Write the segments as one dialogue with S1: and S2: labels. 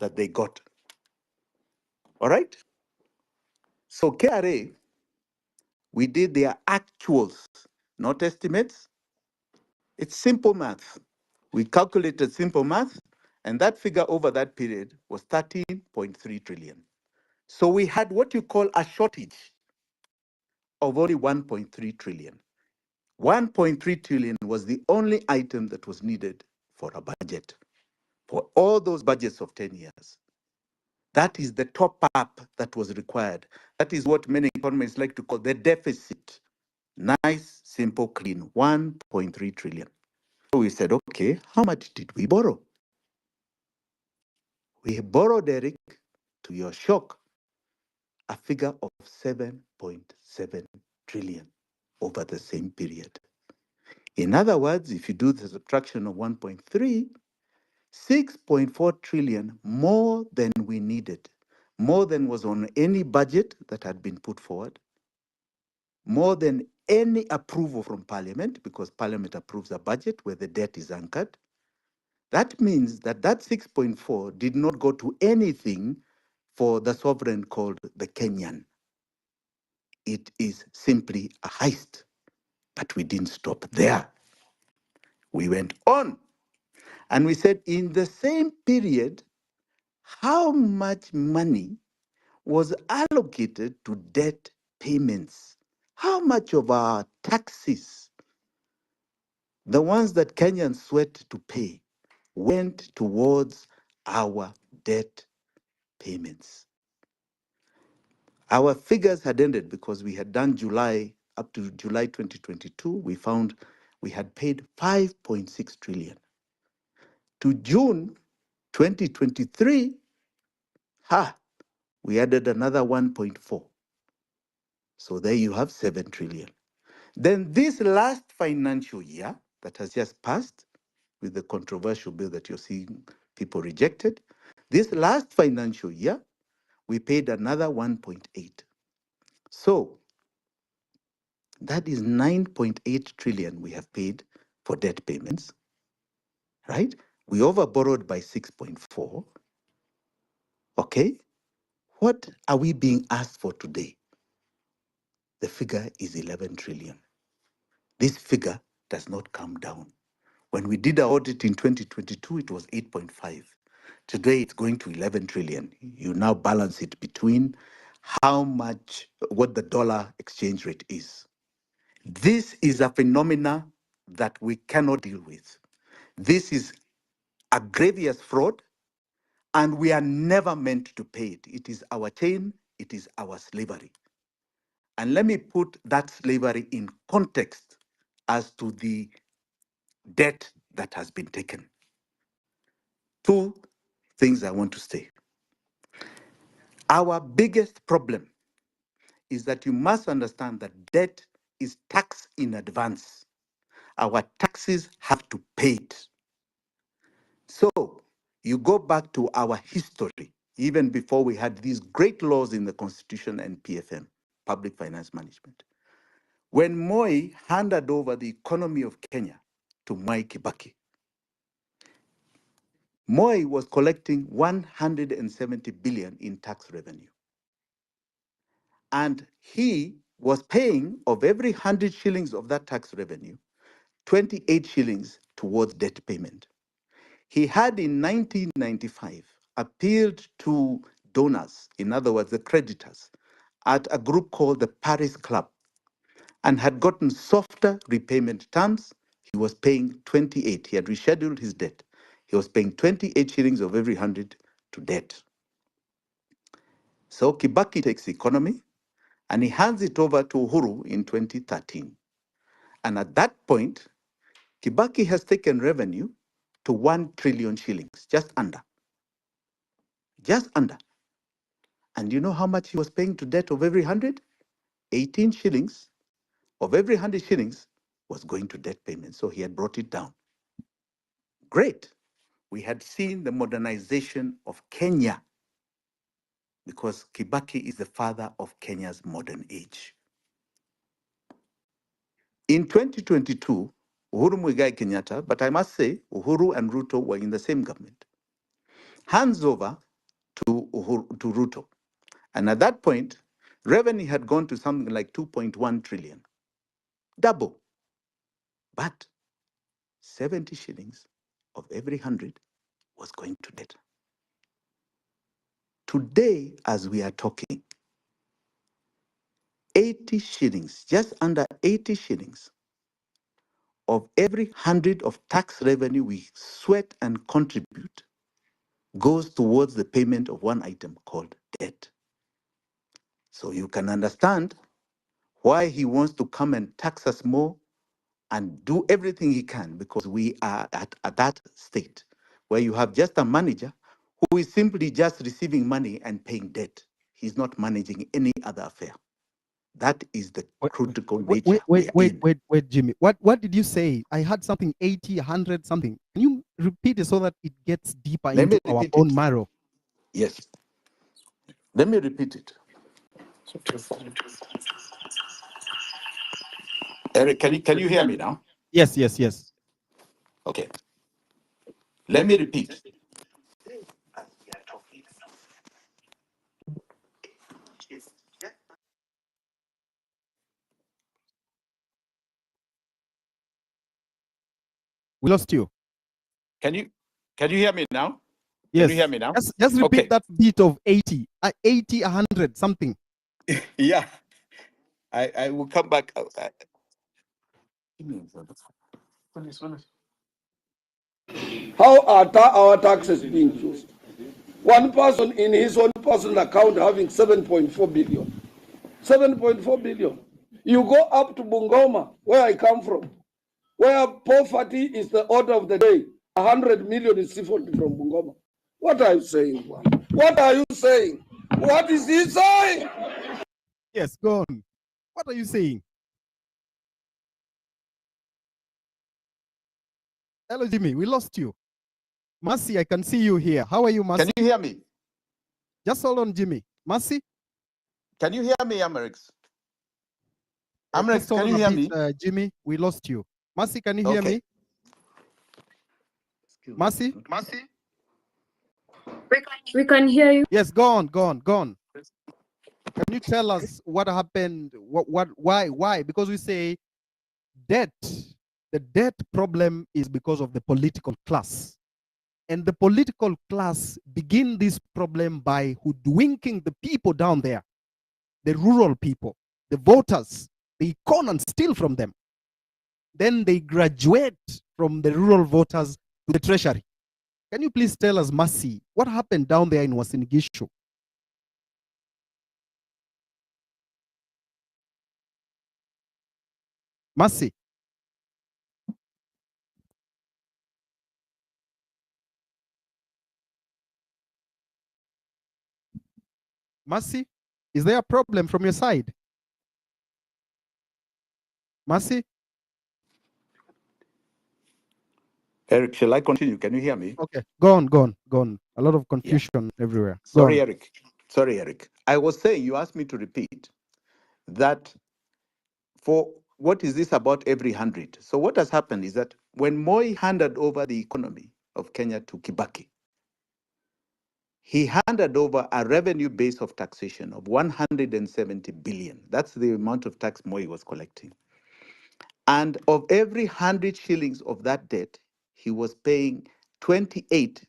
S1: that they got. All right? So KRA, we did their actuals, not estimates. It's simple math. We calculated simple math, and that figure over that period was 13.3 trillion. So we had what you call a shortage of only 1.3 trillion. 1.3 trillion was the only item that was needed for a budget, for all those budgets of 10 years. That is the top up that was required. That is what many economists like to call the deficit. Nice, simple, clean, 1.3 trillion. So we said, okay, how much did we borrow? We borrowed, Eric, to your shock, a figure of 7.7 trillion over the same period. In other words, if you do the subtraction of 1.3, 6.4 trillion more than we needed, more than was on any budget that had been put forward, more than any approval from Parliament, because Parliament approves a budget where the debt is anchored. That means that that 6.4 did not go to anything for the sovereign called the Kenyan. It is simply a heist. But we didn't stop there. We went on and we said, in the same period, how much money was allocated to debt payments? How much of our taxes, the ones that Kenyans sweat to pay, went towards our debt payments? Our figures had ended because we had done July, up to July 2022, we found we had paid 5.6 trillion. To June 2023, we added another 1.4. So there you have 7 trillion. Then this last financial year that has just passed, with the controversial bill that you're seeing people rejected, this last financial year, we paid another 1.8. So that is 9.8 trillion we have paid for debt payments, right? We overborrowed by 6.4. Okay, what are we being asked for today? The figure is 11 trillion. This figure does not come down. When we did our audit in 2022, it was 8.5. Today, it's going to 11 trillion. You now balance it between how much, what the dollar exchange rate is. This is a phenomena that we cannot deal with. This is a grievous fraud, and we are never meant to pay it. It is our chain, it is our slavery. And let me put that slavery in context as to the debt that has been taken. Two things I want to say. Our biggest problem is that you must understand that debt is tax in advance. Our taxes have to pay it. So you go back to our history, even before we had these great laws in the Constitution and PFM, Public Finance Management. When Moi handed over the economy of Kenya to Mwai Kibaki, Moi was collecting 170 billion in tax revenue. And he was paying, of every 100 shillings of that tax revenue, 28 shillings towards debt payment. He had in 1995 appealed to donors, in other words, the creditors, at a group called the Paris Club, and had gotten softer repayment terms. He was paying 28. He had rescheduled his debt. He was paying 28 shillings of every 100 to debt. So Kibaki takes the economy and he hands it over to Uhuru in 2013. And at that point, Kibaki has taken revenue to 1 trillion shillings, just under. Just under. And you know how much he was paying to debt of every 100? 18 shillings of every 100 shillings was going to debt payment. So he had brought it down. Great. We had seen the modernization of Kenya because Kibaki is the father of Kenya's modern age. In 2022, Uhuru Muigai Kenyatta, but I must say Uhuru and Ruto were in the same government, hands over to Ruto. And at that point, revenue had gone to something like 2.1 trillion, double. But 70 shillings of every 100 was going to debt. Today, as we are talking, 80 shillings, just under 80 shillings of every 100 of tax revenue we sweat and contribute goes towards the payment of one item called debt. So you can understand why he wants to come and tax us more and do everything he can, because we are at that state where you have just a manager who is simply just receiving money and paying debt. He's not managing any other affair. That is the critical nature we are in.
S2: Wait, Jimmy. What did you say? I had something 80, 100, something. Can you repeat it so that it gets deeper
S1: Let me
S2: into our
S1: repeat
S2: bone
S1: it.
S2: marrow?
S1: Yes. Let me repeat it. Eric, can you hear me now?
S2: Yes, yes, yes.
S1: Okay. Let me repeat.
S2: We lost you.
S1: Can you hear me now? Can you hear
S2: Yes.
S1: me now?
S2: Just repeat
S1: Okay.
S2: that bit of 80, 80, 100, something.
S1: Yeah. I will come back.
S3: How are our taxes being used? One person in his own personal account having 7.4 billion. 7.4 billion. You go up to Bungoma, where I come from, where poverty is the order of the day. 100 million is siphoned from Bungoma. What are you saying? What are you saying? What is he saying?
S2: Yes, go on. What are you saying? Hello, Jimmy. We lost you. Mercy, I can see you here. How are you, Mercy?
S1: Can you hear me?
S2: Just hold on, Jimmy. Mercy?
S1: Can you hear me, Amerix?
S2: Just
S1: Amerix,
S2: hold
S1: can
S2: on
S1: you
S2: a
S1: hear
S2: bit,
S1: me?
S2: Jimmy. We lost you. Mercy, can you hear me? Mercy?
S1: Mercy?
S4: We can hear you.
S2: Yes, go on, go on, go on. Can you tell us what happened? Why? Because we say debt. The debt problem is because of the political class. And the political class begin this problem by hoodwinking the people down there, the rural people, the voters. They con and steal from them. Then they graduate from the rural voters to the treasury. Can you please tell us, Mercy, what happened down there in Uasin Gishu? Mercy. Mercy, is there a problem from your side? Mercy?
S1: Eric, shall I continue? Can you hear me?
S2: Okay, go on, go on, go on. A lot of confusion everywhere. Go
S1: Sorry,
S2: on.
S1: Eric. Sorry, Eric. I was saying, you asked me to repeat that for what is this about every 100? So what has happened is that when Moi handed over the economy of Kenya to Kibaki, he handed over a revenue base of taxation of 170 billion. That's the amount of tax Moi was collecting. And of every 100 shillings of that debt, he was paying 28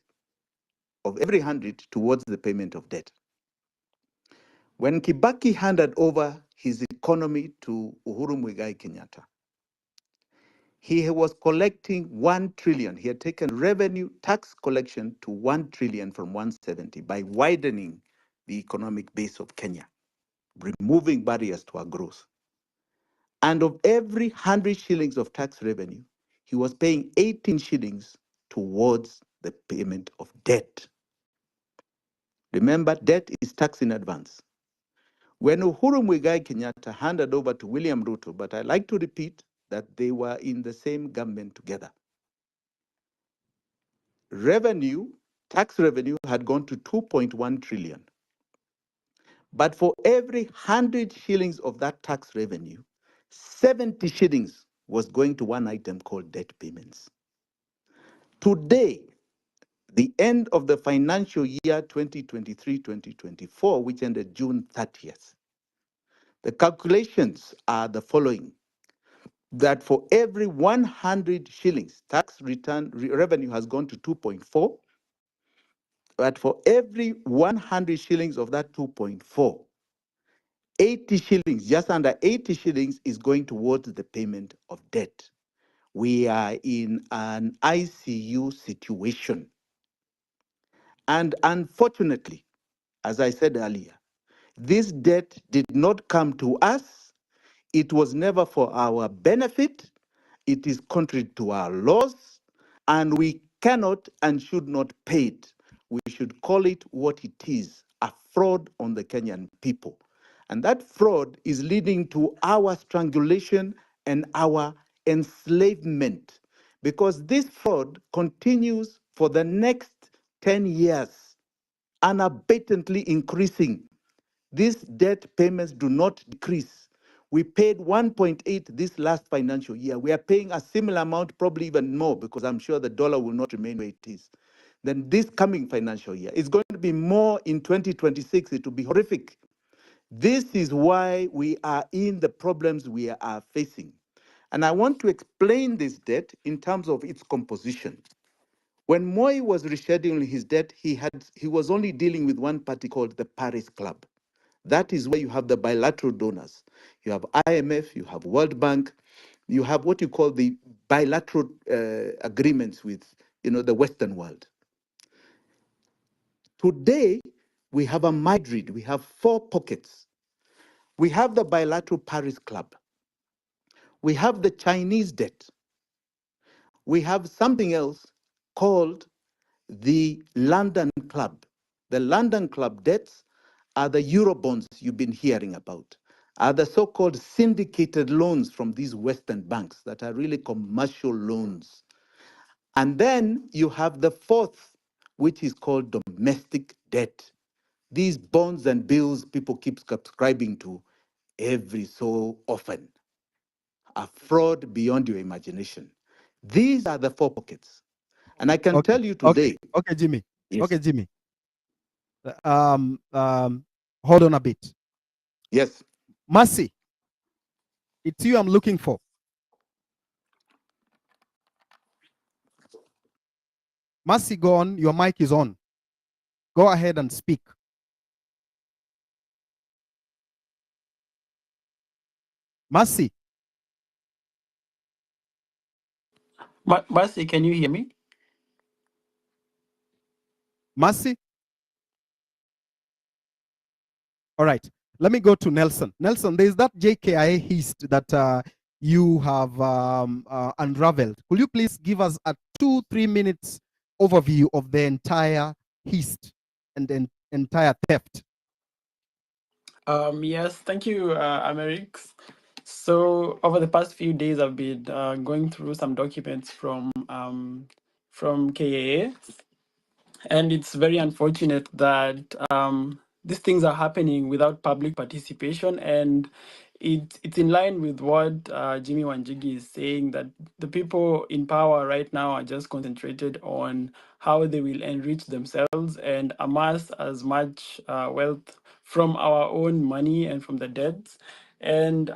S1: of every 100 towards the payment of debt. When Kibaki handed over his economy to Uhuru Muigai Kenyatta, he was collecting 1 trillion. He had taken revenue tax collection to 1 trillion from 170 by widening the economic base of Kenya, removing barriers to our growth. And of every 100 shillings of tax revenue, he was paying 18 shillings towards the payment of debt. Remember, debt is tax in advance. When Uhuru Muigai Kenyatta handed over to William Ruto, but I like to repeat that they were in the same government together, revenue, tax revenue had gone to 2.1 trillion. But for every 100 shillings of that tax revenue, 70 shillings was going to one item called debt payments. Today, the end of the financial year 2023-2024, which ended June 30th. The calculations are the following: that for every 100 shillings, tax return revenue has gone to 2.4, but for every 100 shillings of that 2.4, 80 shillings, just under 80 shillings, is going towards the payment of debt. We are in an ICU situation. And unfortunately, as I said earlier, this debt did not come to us. It was never for our benefit. It is contrary to our laws, and we cannot and should not pay it. We should call it what it is, a fraud on the Kenyan people. And that fraud is leading to our strangulation and our enslavement, because this fraud continues for the next 10 years, unabatedly increasing. These debt payments do not decrease. We paid 1.8 this last financial year. We are paying a similar amount, probably even more, because I'm sure the dollar will not remain where it is. Then this coming financial year, it's going to be more in 2026. It will be horrific. This is why we are in the problems we are facing. And I want to explain this debt in terms of its composition. When Moi was rescheduling his debt, he was only dealing with one party called the Paris Club. That is where you have the bilateral donors. You have IMF, you have World Bank, you have what you call the bilateral agreements with, the Western world. Today, we have a Madrid. We have 4 pockets. We have the bilateral Paris Club. We have the Chinese debt. We have something else called the London Club. The London Club debts are the Eurobonds you've been hearing about, are the so-called syndicated loans from these Western banks that are really commercial loans. And then you have the 4th, which is called domestic debt. These bonds and bills people keep subscribing to every so often. A fraud beyond your imagination. These are the 4 pockets. And I can tell you today.
S2: Okay, Jimmy.
S1: Yes.
S2: Okay, Jimmy. Hold on a bit.
S1: Yes.
S2: Mercy, it's you I'm looking for. Mercy, go on. Your mic is on. Go ahead and speak. Mercy.
S4: Mercy, can you hear me?
S2: Mercy? All right. Let me go to Nelson. Nelson, there's that JKIA hist that you have unraveled. Could you please give us a 2-3 minutes overview of the entire hist and the entire theft?
S4: Yes, thank you, Amerix. So over the past few days, I've been going through some documents from KAA, and it's very unfortunate that these things are happening without public participation, and it's in line with what Jimmy Wanjigi is saying, that the people in power right now are just concentrated on how they will enrich themselves and amass as much wealth from our own money and from the debts. And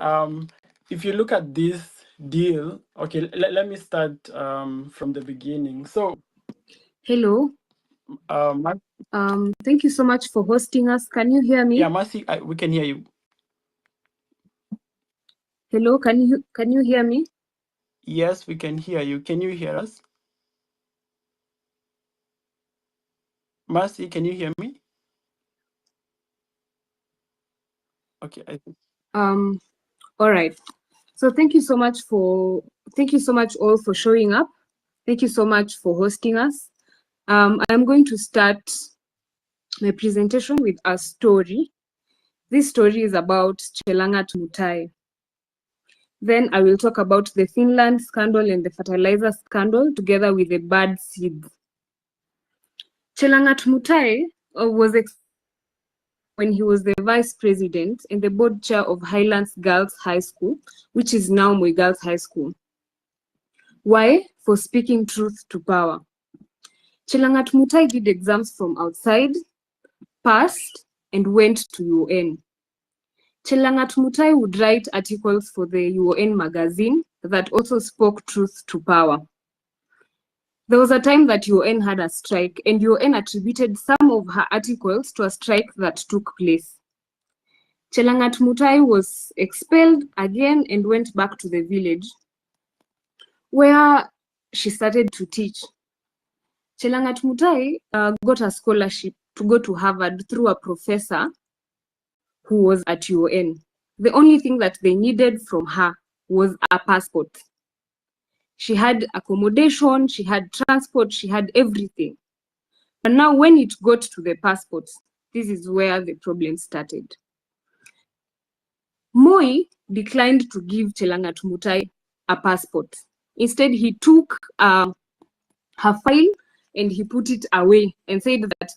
S4: if you look at this deal, okay, let me start from the beginning. So,
S5: hello. Thank you so much for hosting us. Can you hear me?
S4: Yeah, Mercy, we can hear you.
S5: Hello, can you hear me?
S4: Yes, we can hear you. Can you hear us? Mercy, can you hear me? Okay, I think.
S5: All right. So thank you so much all for showing up. Thank you so much for hosting us. I'm going to start my presentation with a story. This story is about Chelangat Mutai. Then I will talk about the Finland scandal and the fertilizer scandal together with the bad seeds. Chelangat Mutai was when he was the vice president and the board chair of Highlands Girls High School, which is now Moi Girls High School. Why? For speaking truth to power. Chelangat Mutai did exams from outside, passed, and went to UN. Chelangat Mutai would write articles for the UN magazine that also spoke truth to power. There was a time that UN had a strike, and UN attributed some of her articles to a strike that took place. Chelangat Mutai was expelled again and went back to the village, where she started to teach. Chelangat Mutai got a scholarship to go to Harvard through a professor who was at UN. The only thing that they needed from her was a passport. She had accommodation, she had transport, she had everything. But now when it got to the passport, this is where the problem started. Moi declined to give Chelangat Mutai a passport. Instead, he took her file and he put it away and said that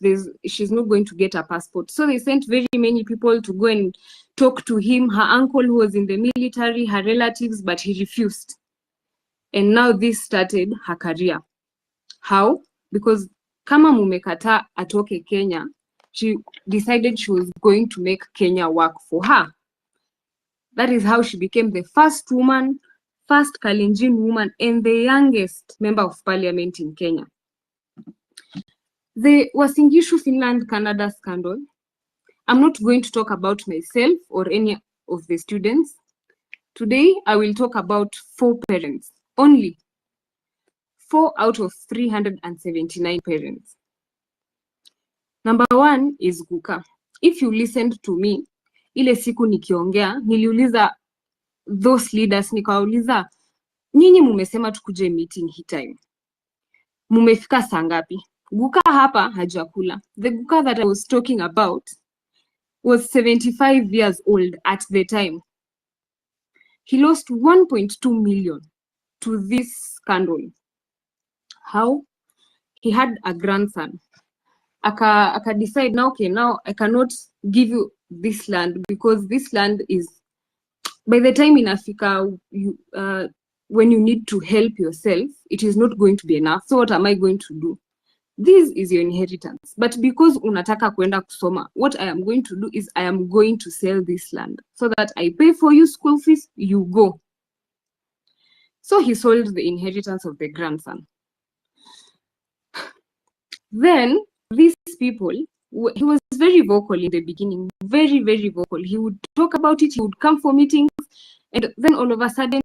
S5: she's not going to get a passport. So they sent very many people to go and talk to him, her uncle who was in the military, her relatives, but he refused. And now this started her career. How? Because kama mumekata atoke Kenya, she decided she was going to make Kenya work for her. That is how she became the first woman, first Kalenjin woman, and the youngest member of parliament in Kenya. The Uasin Gishu Finland Canada scandal. I'm not going to talk about myself or any of the students. Today, I will talk about 4 parents, only 4 out of 379 parents. Number 1 is Guka. If you listened to me, ile siku nikiongea, niliuliza those leaders, nikawauliza, nyinyi mumesema tukuje meeting hii time. Mumefika saa ngapi? Guka hapa hajakula. The Guka that I was talking about was 75 years old at the time. He lost 1.2 million to this scandal. How? He had a grandson. Aka decide now, okay, now I cannot give you this land because this land is, by the time in Africa, when you need to help yourself, it is not going to be enough. So what am I going to do? This is your inheritance. But because unataka kwenda kusoma, what I am going to do is I am going to sell this land so that I pay for you school fees, you go. So he sold the inheritance of the grandson. Then these people, he was very vocal in the beginning, very, very vocal. He would talk about it, he would come for meetings, and then all of a sudden,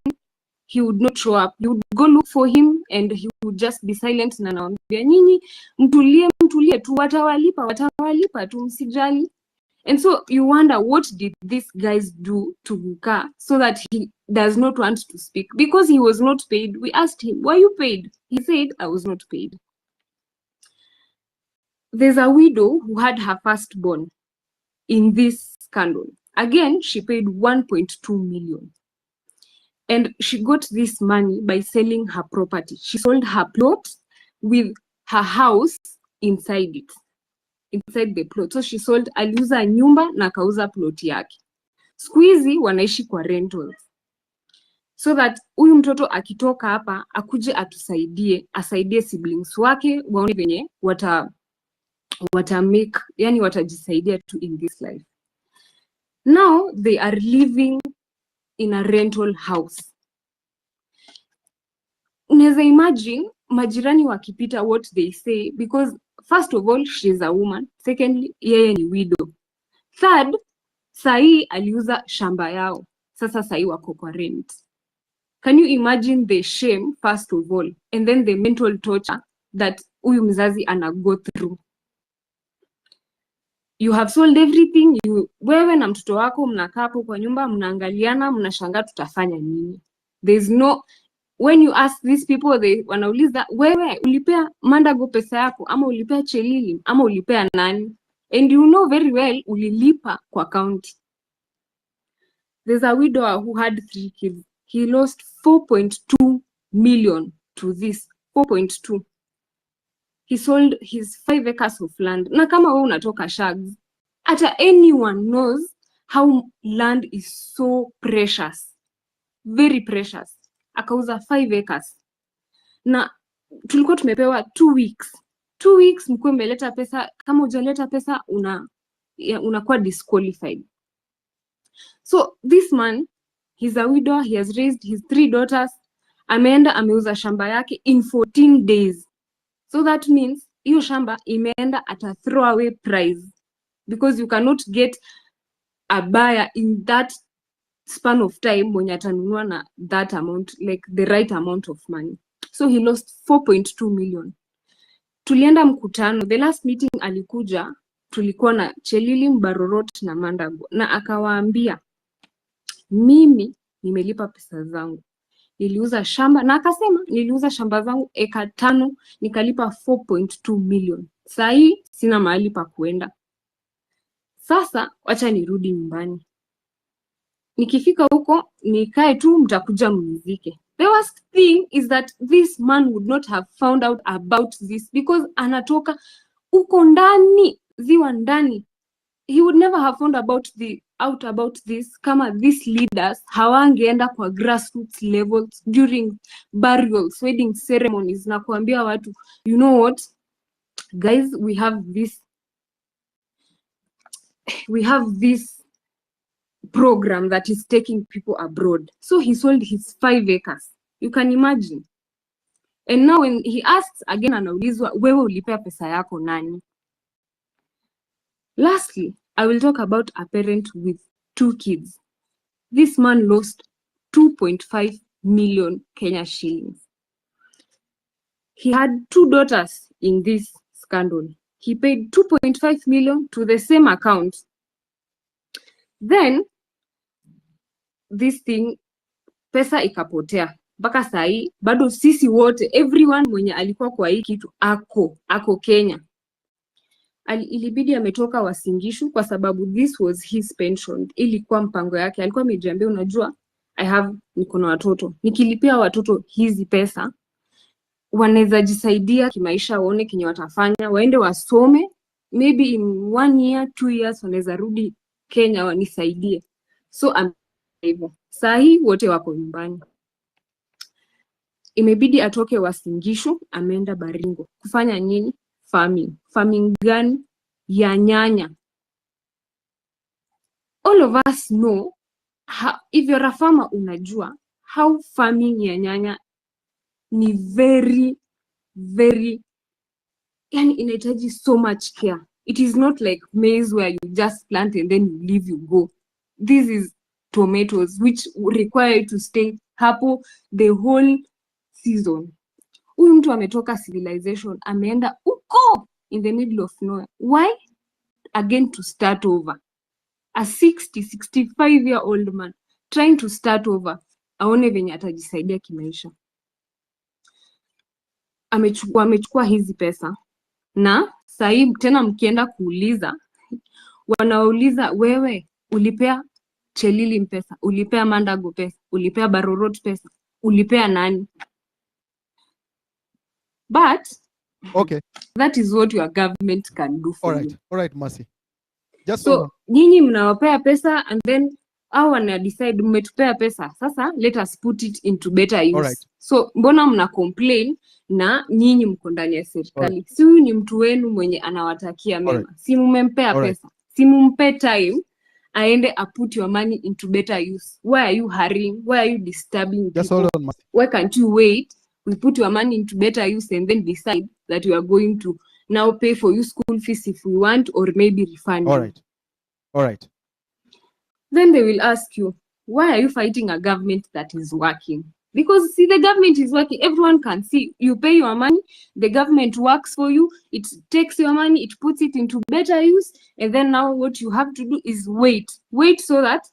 S5: he would not show up. You would go look for him and he would just be silent na naambia nyinyi mtulie tu watawalipa tu msijali. And so you wonder, what did these guys do to Guka so that he does not want to speak? Because he was not paid. We asked him, were you paid? He said, I was not paid. There's a widow who had her firstborn in this scandal. Again, she paid 1.2 million. And she got this money by selling her property. She sold her plot with her house inside it, inside the plot. So she sold, aliuza nyumba na kauza plot yake. Siku hizi wanaishi kwa rentals. So that huyu mtoto akitoka hapa, akuje atusaidie, asaidie siblings wake, waone venye make, yani watajisaidia tu in this life. Now they are living in a rental house. Unaweza imagine majirani wakipita what they say, because first of all, she's a woman. Secondly, yeye ni widow. Third, sahi aliuza shamba yao. Sasa sahi wako kwa rent. Can you imagine the shame, first of all, and then the mental torture that huyu mzazi ana go through? You have sold everything. Wewe na mtoto wako mnakaa hapo kwa nyumba, mnaangaliana, mnashangaa tutafanya nini? There's no, when you ask these people, they wanauliza, wewe ulipea Mandago pesa yako, ama ulipea Chelili, ama ulipea nani? And you know very well, ulilipa kwa county. There's a widower who had 3 kids. He lost 4.2 million to this. 4.2. He sold his 5 acres of land. Na kama wewe unatoka Shags, ata anyone knows how land is so precious. Very precious. Akauza 5 acres. Na tulikuwa tumepewa 2 weeks 2 weeks mkuwe mmeleta pesa, kama hujaleta pesa unakuwa disqualified. So this man, he's a widow, he has raised his 3 daughters, ameenda ameuza shamba yake in 14 days. So that means hiyo shamba imeenda at a throwaway price, because you cannot get a buyer in that span of time mwenye atanunua na that amount, like the right amount of money. So he lost 4.2 million. Tulienda mkutano, the last meeting alikuja, tulikuwa na Chelili, Mbarorot na Mandago, na akawaambia mimi nimelipa pesa zangu, niliuza shamba, na akasema niliuza shamba zangu eka 5 nikalipa 4.2 million. Saa hii sina mahali pa kuenda, sasa wacha nirudi nyumbani, nikifika huko nikae tu, mtakuja mnizike. The worst thing is that this man would not have found out about this because anatoka uko ndani, ziwa ndani. He would never have found out about this kama these leaders hawangeenda kwa grassroots levels during burials, wedding ceremonies, na kuambia watu, you know what guys, we have this program that is taking people abroad. So he sold his 5 acres. You can imagine. And now when he asks again, anaulizwa, wewe ulipea pesa yako nani? Lastly, I will talk about a parent with 2 kids. This man lost 2.5 million Kenya shillings. He had 2 daughters in this scandal. He paid 2.5 million to the same account. Then this thing, pesa ikapotea. Mpaka sahi bado sisi wote, everyone mwenye alikuwa kwa hii kitu ako Kenya. Ilibidi ametoka Wasingishu kwa sababu this was his pension. Ilikuwa mpango yake. Alikuwa amejiambia, unajua, niko na watoto, nikilipia watoto hizi pesa wanaweza jisaidia kimaisha, waone kenye watafanya, waende wasome, maybe in 1 year 2 years wanaweza rudi Kenya wanisaidie. So hivyo sahi wote wako nyumbani. Imebidi atoke Wasingishu, ameenda Baringo kufanya nini? Farming gani? Ya nyanya. All of us know if you're a farmer, unajua how farming ya nyanya ni very yani inahitaji so much care. It is not like maize where you just plant and then you leave, you go. This is tomatoes which require you to stay hapo the whole season. Huyu mtu ametoka civilization, ameenda uko in the middle of nowhere. Why? Again, to start over. A 65-year-old man trying to start over, aone venye atajisaidia kimaisha. Amechukua hizi pesa, na sahi tena mkienda kuuliza, wanauliza, wewe ulipea Chelili pesa, ulipea Mandago pesa, ulipea Barorot pesa, ulipea nani? But
S2: okay,
S5: that is what your government can do for you.
S2: All right, Mercy. Just
S5: so nyinyi mnawapea pesa and then wana decide mmetupea pesa, sasa let us put it into better use.
S2: Right.
S5: So mbona mna complain na nyinyi mko ndani ya serikali? Si huyu ni mtu wenu mwenye anawatakia mema. Si mmempea pesa, si mumpe time aende put your money into better use. Why are you hurrying? Why are you disturbing
S2: just
S5: people?
S2: hold on, Mercy.
S5: Why can't you wait? We put your money into better use and then decide that we are going to now pay for you school fees if we want, or maybe refund.
S2: All right.
S5: Then they will ask you, why are you fighting a government that is working? Because see, the government is working. Everyone can see. You pay your money, the government works for you. It takes your money, it puts it into better use. And then now what you have to do is wait so that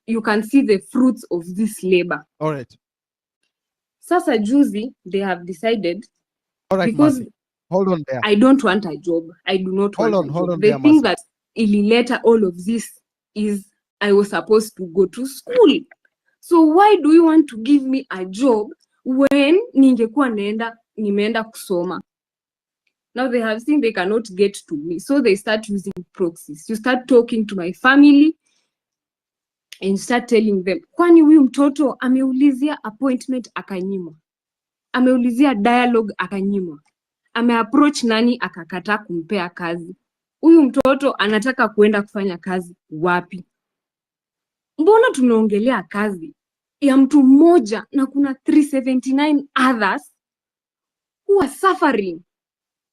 S5: you can see the fruits of this labor.
S2: All right.
S5: Sasa juzi, they have decided,
S2: because Mercy. Hold on there.
S5: I don't want a job. I do not want a job.
S2: Hold on
S5: the
S2: there,
S5: thing
S2: Mercy.
S5: that ilileta all of this is I was supposed to go to school. So why do you want to give me a job when ningekuwa nimeenda kusoma? Now they have seen they cannot get to me, so they start using proxies. You start talking to my family and start telling them, kwani huyu mtoto ameulizia appointment akanyimwa, ameulizia dialogue akanyimwa, ameapproach nani akakataa kumpea kazi? Huyu mtoto anataka kuenda kufanya kazi wapi? Mbona tunaongelea kazi ya mtu mmoja na kuna 379 others who are suffering,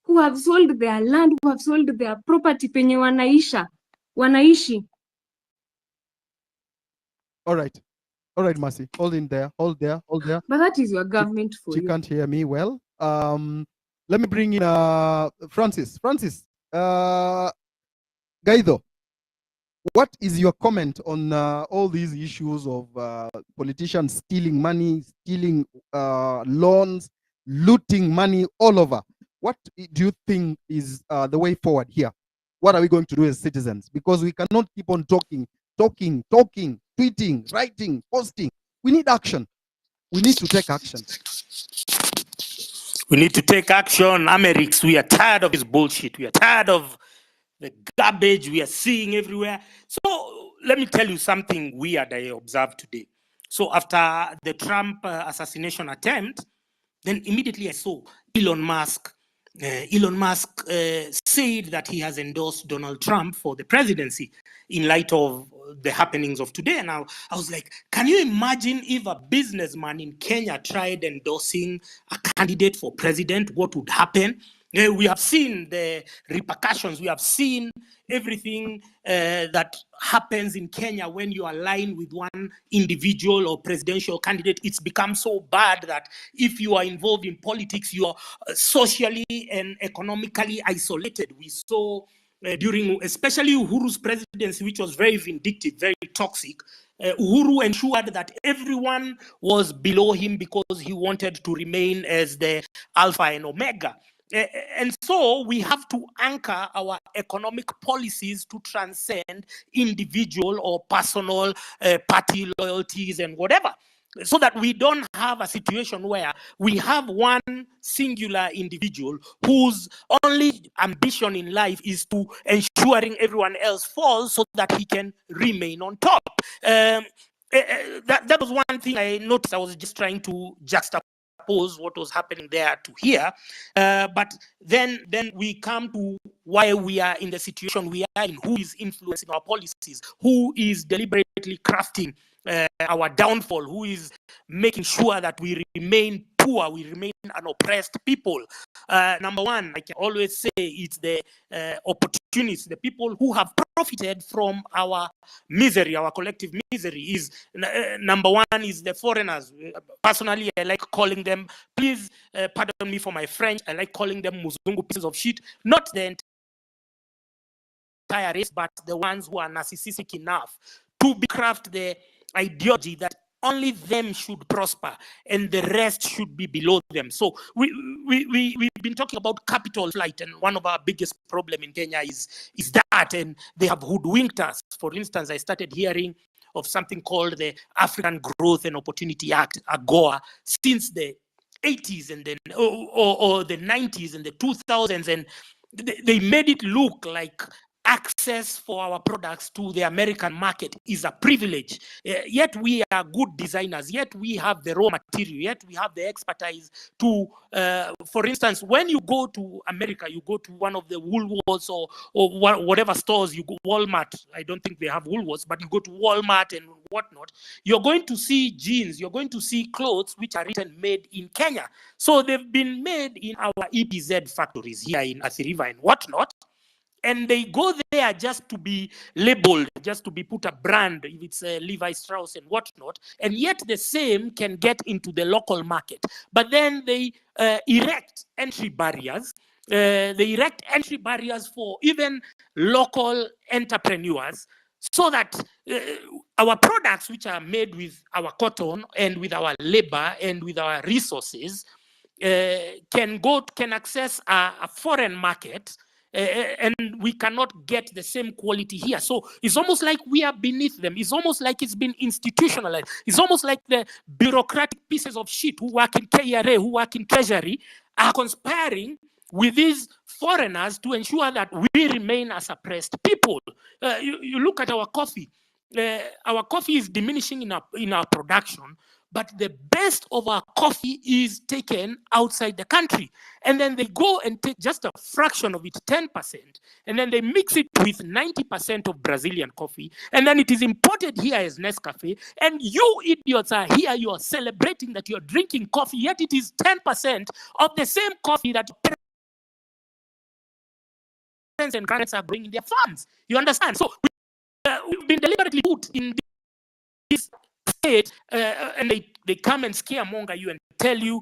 S5: who have sold their land, who have sold their property penye wanaishi.
S2: All right, Mercy, hold in there, hold there.
S5: But that is your government for
S2: She
S5: you.
S2: can't hear me well. Let me bring in Francis. Gaido, what is your comment on all these issues of politicians stealing money, stealing loans, looting money all over? What do you think is the way forward here? What are we going to do as citizens? Because we cannot keep on talking, tweeting, writing, posting. We need action. We need to take action.
S6: We need to take action. Amerix, we are tired of this bullshit. We are tired of the garbage we are seeing everywhere. So let me tell you something weird I observed today. So after the Trump assassination attempt, then immediately I saw Elon Musk. Elon Musk said that he has endorsed Donald Trump for the presidency in light of the happenings of today. Now, I was like, can you imagine if a businessman in Kenya tried endorsing a candidate for president, what would happen? We have seen the repercussions. We have seen everything that happens in Kenya when you align with one individual or presidential candidate. It's become so bad that if you are involved in politics, you are socially and economically isolated. We saw during especially Uhuru's presidency, which was very vindictive, very toxic, Uhuru ensured that everyone was below him because he wanted to remain as the alpha and omega. And so we have to anchor our economic policies to transcend individual or personal party loyalties and whatever, so that we don't have a situation where we have one singular individual whose only ambition in life is to ensuring everyone else falls so that he can remain on top. That was one thing I noticed. I was just trying to juxtapose what was happening there to here, but then we come to why we are in the situation we are in, who is influencing our policies, who is deliberately crafting our downfall, who is making sure that we remain poor, we remain an oppressed people. Number one, I can always say it's the opportunists, the people who have profited from our misery, our collective misery. Is number one is the foreigners. Personally, I like calling them, please pardon me for my French, I like calling them Muzungu pieces of shit, not the entire race, but the ones who are narcissistic enough to craft the ideology that only them should prosper and the rest should be below them. So we've been talking about capital flight, and one of our biggest problem in Kenya is that, and they have hoodwinked us. For instance, I started hearing of something called the African Growth and Opportunity Act, AGOA, since the 80s and then or the 90s and the 2000s, and they made it look like access for our products to the American market is a privilege. Yet we are good designers, yet we have the raw material, yet we have the expertise to, for instance, when you go to America, you go to one of the Woolworths or whatever stores, you go Walmart, I don't think they have Woolworths, but you go to Walmart and whatnot, you're going to see jeans, you're going to see clothes which are written made in Kenya. So they've been made in our EPZ factories here in Athi River and whatnot. And they go there just to be labeled, just to be put a brand, if it's Levi Strauss and whatnot, and yet the same can get into the local market. But then they erect entry barriers. They erect entry barriers for even local entrepreneurs, so that our products, which are made with our cotton and with our labor and with our resources, can access a foreign market. And we cannot get the same quality here. So it's almost like we are beneath them. It's almost like it's been institutionalized. It's almost like the bureaucratic pieces of shit who work in KRA, who work in Treasury, are conspiring with these foreigners to ensure that we remain as oppressed people. You look at our coffee. our coffee is diminishing in our production, but the best of our coffee is taken outside the country. And then they go and take just a fraction of it, 10%, and then they mix it with 90% of Brazilian coffee, and then it is imported here as Nescafe. And you idiots are here, you are celebrating that you're drinking coffee, yet it is 10% of the same coffee that parents and grandparents are growing in their farms. You understand? So we've been deliberately put in this state, and they come and scaremonger you and tell you,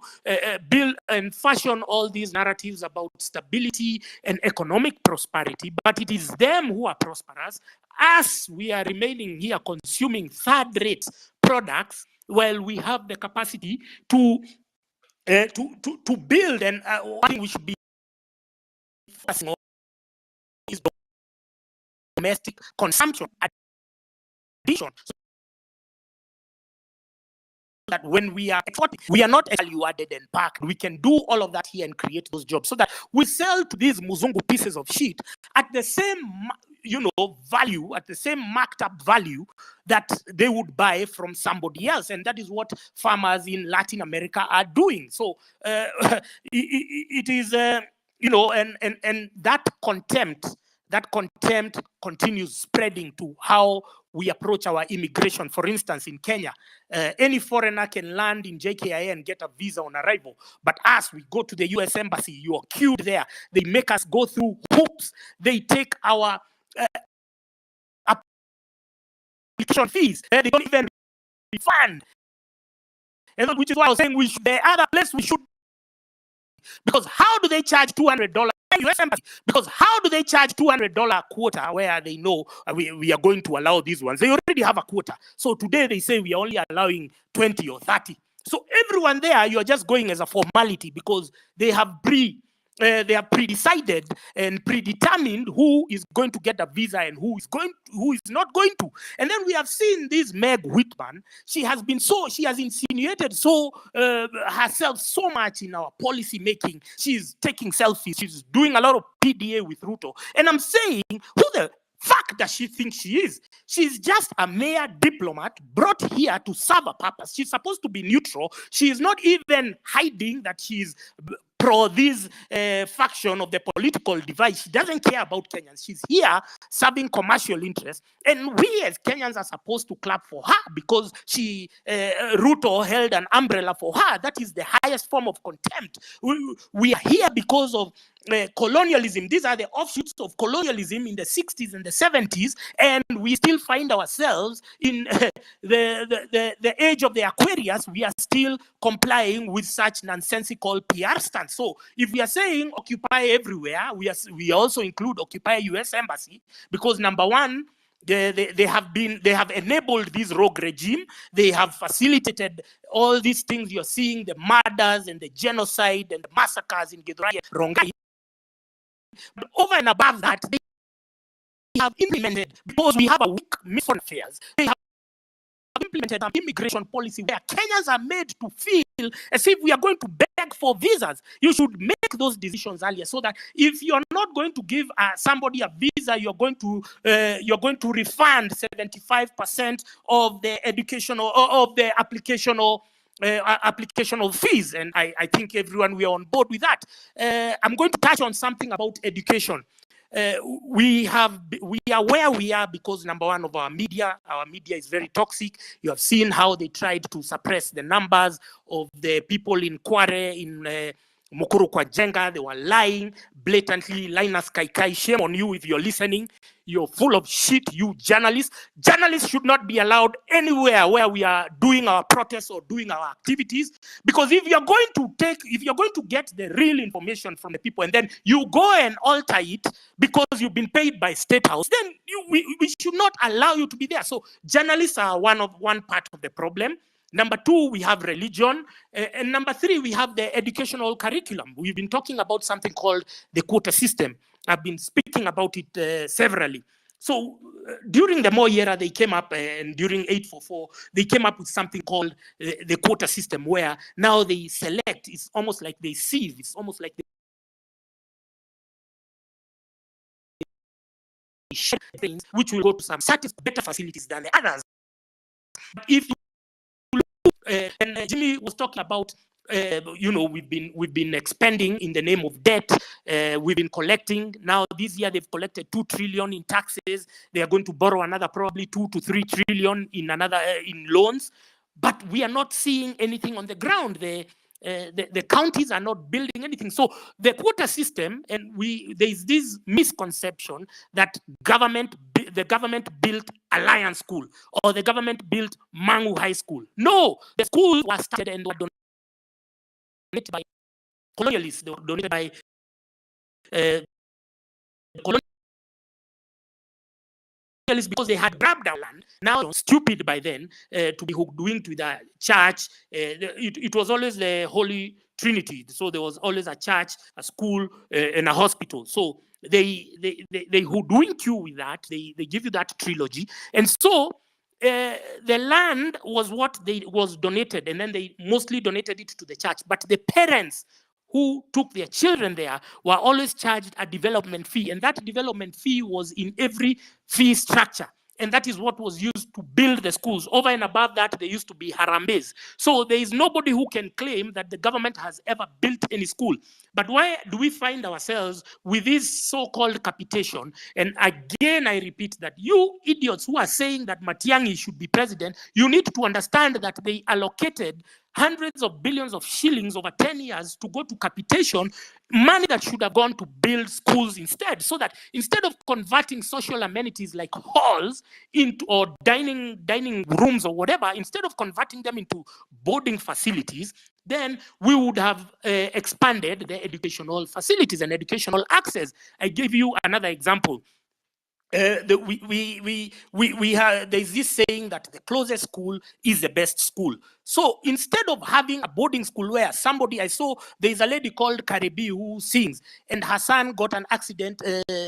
S6: build and fashion all these narratives about stability and economic prosperity, but it is them who are prosperous. Us, we are remaining here consuming third-rate products while we have the capacity to build. And one thing we should be focusing on is domestic consumption addition. So that when we are exporting, we are not value added and packed. We can do all of that here and create those jobs so that we sell to these Muzungu pieces of shit at the same, value, at the same marked up value that they would buy from somebody else. And that is what farmers in Latin America are doing. So it is, and that contempt continues spreading to how we approach our immigration. For instance, in Kenya, any foreigner can land in JKIA and get a visa on arrival. But us, we go to the US Embassy, you are queued there. They make us go through hoops. They take our application fees. They don't even refund. And which is why I was saying the other place we should. Because how do they charge $200? US Embassy. Because how do they charge $200 quota where they know we are going to allow these ones? They already have a quota. So today they say we are only allowing 20 or 30. So everyone there, you're just going as a formality because they have pre-decided and predetermined who is going to get a visa and who is not going to. And then we have seen this Meg Whitman. She has insinuated herself so much in our policy making. She's taking selfies. She's doing a lot of PDA with Ruto. And I'm saying, who the fuck does she think she is? She's just a mere diplomat brought here to serve a purpose. She's supposed to be neutral. She is not even hiding that she's pro this faction of the political divide. She doesn't care about Kenyans. She's here serving commercial interests. And we as Kenyans are supposed to clap for her because Ruto held an umbrella for her. That is the highest form of contempt. We are here because of colonialism. These are the offshoots of colonialism in the 60s and the 70s, and we still find ourselves in the age of the Aquarius. We are still complying with such nonsensical PR stunts. So if we are saying occupy everywhere, we also include occupy US Embassy, because number one, they have enabled this rogue regime. They have facilitated all these things you're seeing, the murders and the genocide and the massacres in Githurai and Rongai. But over and above that, they have implemented, because we have a weak Foreign Affairs, they have implemented an immigration policy where Kenyans are made to feel as if we are going to beg for visas. You should make those decisions earlier, so that if you're not going to give somebody a visa, you're going to refund 75% of the educational or of the applicational fees. And I think everyone, we are on board with that. I'm going to touch on something about education. We are where we are because, number one, of our media is very toxic. You have seen how they tried to suppress the numbers of the people in Kware, in Mukuru kwa Jenga. They were lying blatantly. Linus Kaikai, shame on you if you're listening. You're full of shit, you journalists. Journalists should not be allowed anywhere where we are doing our protests or doing our activities. Because if you're going to get the real information from the people and then you go and alter it because you've been paid by State House, then we should not allow you to be there. So journalists are one part of the problem. Number two, we have religion. And number three, we have the educational curriculum. We've been talking about something called the quota system. I've been speaking about it severally. So during the Moi era, they came up, and during 844, they came up with something called the quota system, where now they select. It's almost like they sieve. It's almost like they share things which will go to some certain better facilities than the others. But if you look, and Jimmy was talking about, we've been expanding in the name of debt. We've been collecting. Now this year they've collected 2 trillion in taxes. They are going to borrow another probably 2 to 3 trillion in another in loans. But we are not seeing anything on the ground. The counties are not building anything. So the quota system, and there is this misconception that the government built Alliance School or the government built Mangu High School. No, the schools were started and were donated by colonialists. They were donated by because they had grabbed our land. Now, stupid by then to be hoodwinked with a church. It was always the Holy Trinity. So there was always a church, a school, and a hospital. So they hoodwink you with that. They give you that trilogy. And so the land was what was donated, and then they mostly donated it to the church. But the parents who took their children there were always charged a development fee, and that development fee was in every fee structure. And that is what was used to build the schools. Over and above that, there used to be harambes. So there is nobody who can claim that the government has ever built any school. But why do we find ourselves with this so-called capitation? And again, I repeat that you idiots who are saying that Matiang'i should be president, you need to understand that they allocated hundreds of billions of shillings over 10 years to go to capitation, money that should have gone to build schools instead, so that instead of converting social amenities like halls into or dining rooms or whatever, instead of converting them into boarding facilities, then we would have expanded the educational facilities and educational access. I give you another example. There's this saying that the closest school is the best school. So instead of having a boarding school where I saw there's a lady called Karibi who sings, and her son got an accident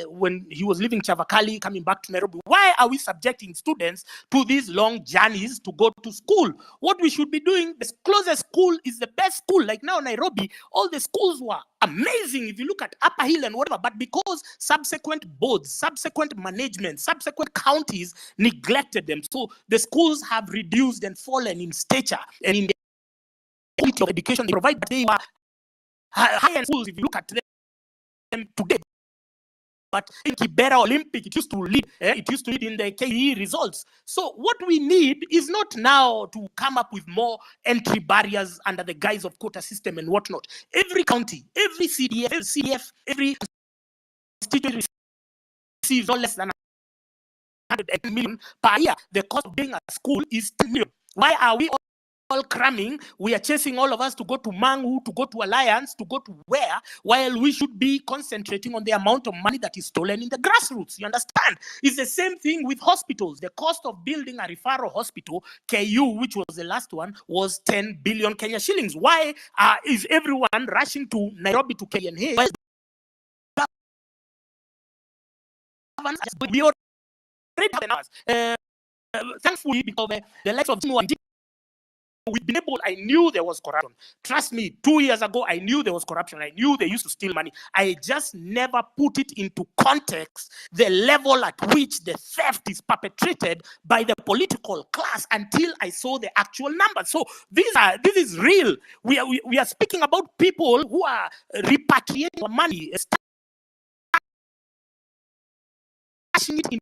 S6: when he was leaving Chavakali coming back to Nairobi. Why are we subjecting students to these long journeys to go to school? What we should be doing, the closest school is the best school. Like now Nairobi, all the schools were amazing if you look at Upper Hill and whatever, but because subsequent boards, subsequent management, subsequent counties neglected them, so the schools have reduced and fallen in stature and in the quality of education they provide. But they were high-end schools if you look at them today. But in Kibera Olympic, it used to lead in the KE results. So what we need is not now to come up with more entry barriers under the guise of quota system and whatnot. Every county, every CDF, every CDF, every constituency receives no less than 100 million per year. The cost of being a school is 10 million. Why are we all cramming? We are chasing all of us to go to Mangu, to go to Alliance, to go to where, while we should be concentrating on the amount of money that is stolen in the grassroots. You understand? It's the same thing with hospitals. The cost of building a referral hospital, KU, which was the last one, was 10 billion Kenya shillings. Why is everyone rushing to Nairobi to KNH? We already have enough. Thankfully, because the likes of Jimmy Wanjigi, we've been able, I knew there was corruption. Trust me, 2 years ago, I knew there was corruption. I knew they used to steal money. I just never put it into context, the level at which the theft is perpetrated by the political class until I saw the actual numbers. So this is real. We are speaking about people who are repatriating money, stashing it in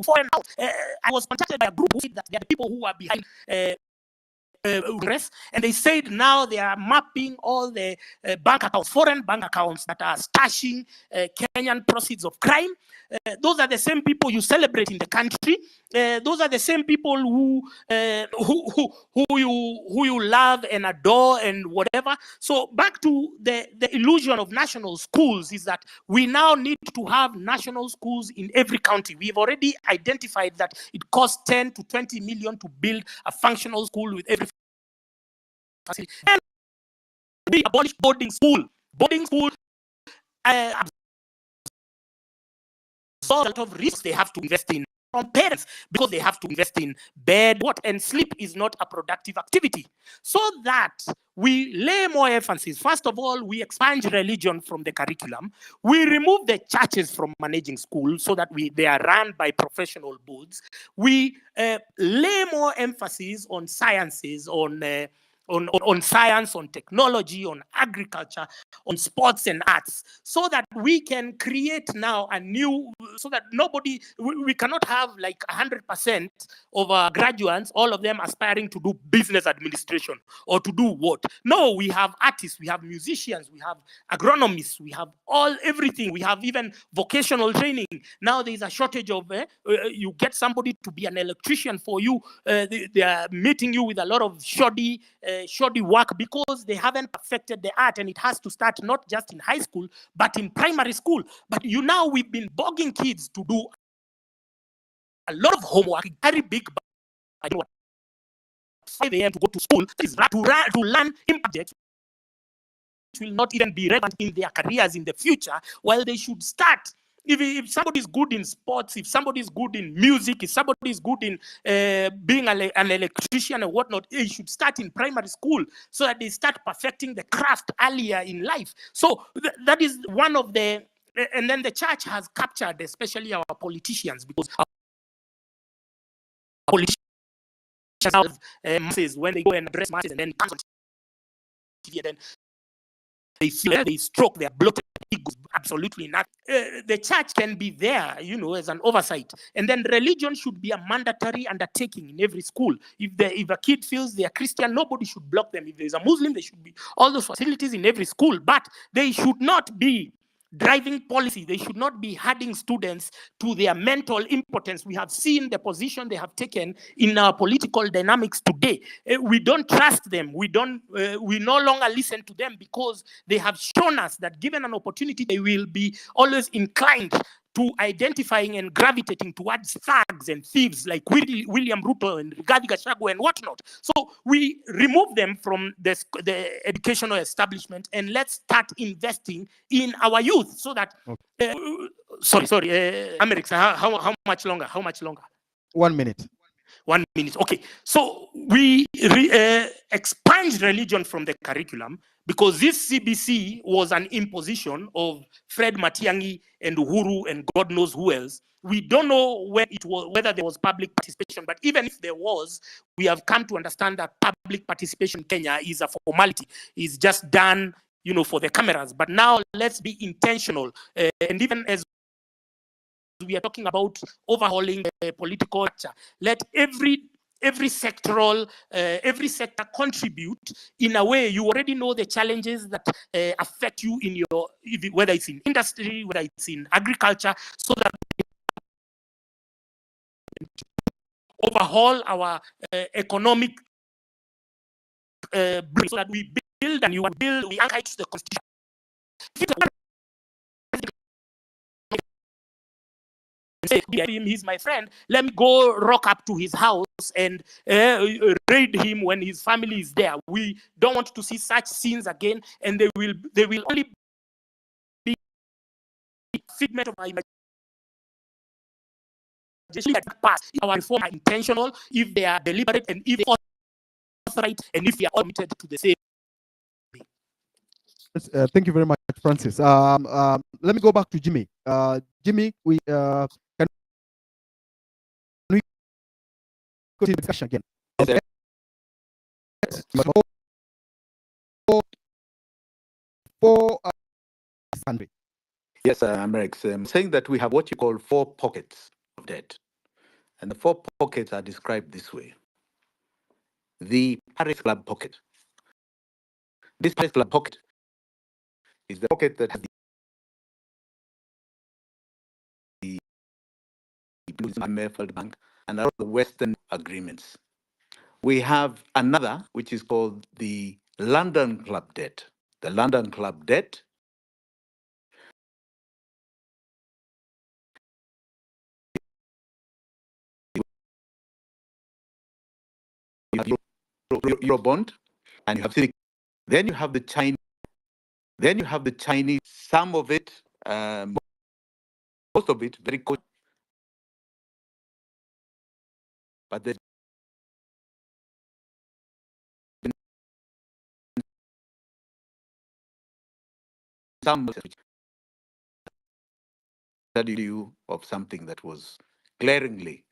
S6: foreign house. I was contacted by a group who said that they are the people who are behind and they said now they are mapping all the bank accounts, foreign bank accounts that are stashing Kenyan proceeds of crime. Those are the same people you celebrate in the country. Those are the same people who you love and adore and whatever. So back to the illusion of national schools is that we now need to have national schools in every county. We've already identified that it costs 10 to 20 million to build a functional school with every facility. And we abolish boarding school. Boarding school absorb a lot of risks they have to invest in from parents because they have to invest in bed, what, and sleep is not a productive activity. So that we lay more emphasis. First of all, we expunge religion from the curriculum. We remove the churches from managing schools so that they are run by professional boards. We lay more emphasis on sciences, on science, on technology, on agriculture, on sports and arts, so that we can create now a new, so that we cannot have like 100% of our graduates, all of them aspiring to do business administration or to do what? No, we have artists, we have musicians, we have agronomists, we have everything. We have even vocational training. Now there is a shortage of, you get somebody to be an electrician for you. They are meeting you with a lot of shoddy work because they haven't perfected the art, and it has to start not just in high school but in primary school. But we've been bugging kids to do a lot of homework, very big, by 5 a.m. to go to school, to learn subjects which will not even be relevant in their careers in the future, while they should start. If somebody is good in sports, if somebody is good in music, if somebody is good in being an electrician and whatnot, they should start in primary school so that they start perfecting the craft earlier in life. So that is one of the, and then the church has captured, especially our politicians, because our politicians have masses when they go and address masses and then comes on TV and then they feel they stroke their bloated egos. Absolutely not. The church can be there, as an oversight. And then religion should be a mandatory undertaking in every school. If a kid feels they are Christian, nobody should block them. If there's a Muslim, there should be all those facilities in every school. But they should not be driving policy. They should not be herding students to their mental impotence. We have seen the position they have taken in our political dynamics today. We don't trust them. We no longer listen to them because they have shown us that given an opportunity, they will be always inclined to identifying and gravitating towards thugs and thieves like William Ruto and Rigathi Gachagua and whatnot. So we remove them from the educational establishment and let's start investing in our youth so that, Amerix, how much longer? How much longer?
S2: 1 minute.
S6: 1 minute. Okay. So we expunged religion from the curriculum because this CBC was an imposition of Fred Matiang'i and Uhuru and God knows who else. We don't know whether there was public participation, but even if there was, we have come to understand that public participation in Kenya is a formality. It's just done, for the cameras. But now let's be intentional. And even as we are talking about overhauling the political structure, let every sector contribute in a way. You already know the challenges that affect you in whether it's in industry, whether it's in agriculture, so that overhaul our economic so that we build and we anchor it to the constitution. Say he's my friend, let me go rock up to his house and raid him when his family is there. We don't want to see such scenes again, and they will only be figment of our imagination. Our reform are intentional, if they are deliberate, and if they are right, and if they are all committed to the same.
S2: Thank you very much, Francis. Let me go back to Jimmy. Jimmy, we can we go to the discussion again?
S1: Yes, Amerix, saying that we have what you call 4 pockets of debt. And the 4 pockets are described this way. The Paris Club pocket. This Paris Club pocket is the pocket that has the IMF, Bank, and all the Western agreements. We have another, which is called the London Club debt. The London Club debt Eurobond, and you have then you have the Chinese. Then you have the Chinese. Some of it, most of it, very good. but there's some study of something that was glaringly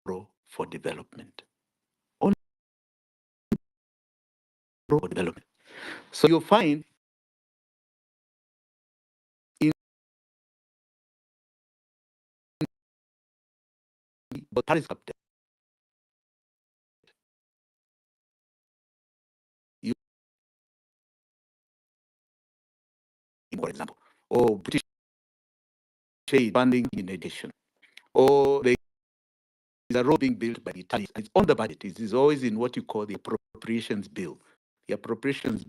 S1: pro for development. Only pro for development. So you find in the Paris update, you, for example, or British aid funding in education, or there is a road being built by the Italians. It's on the budget. It is always in what you call the appropriations bill. The appropriations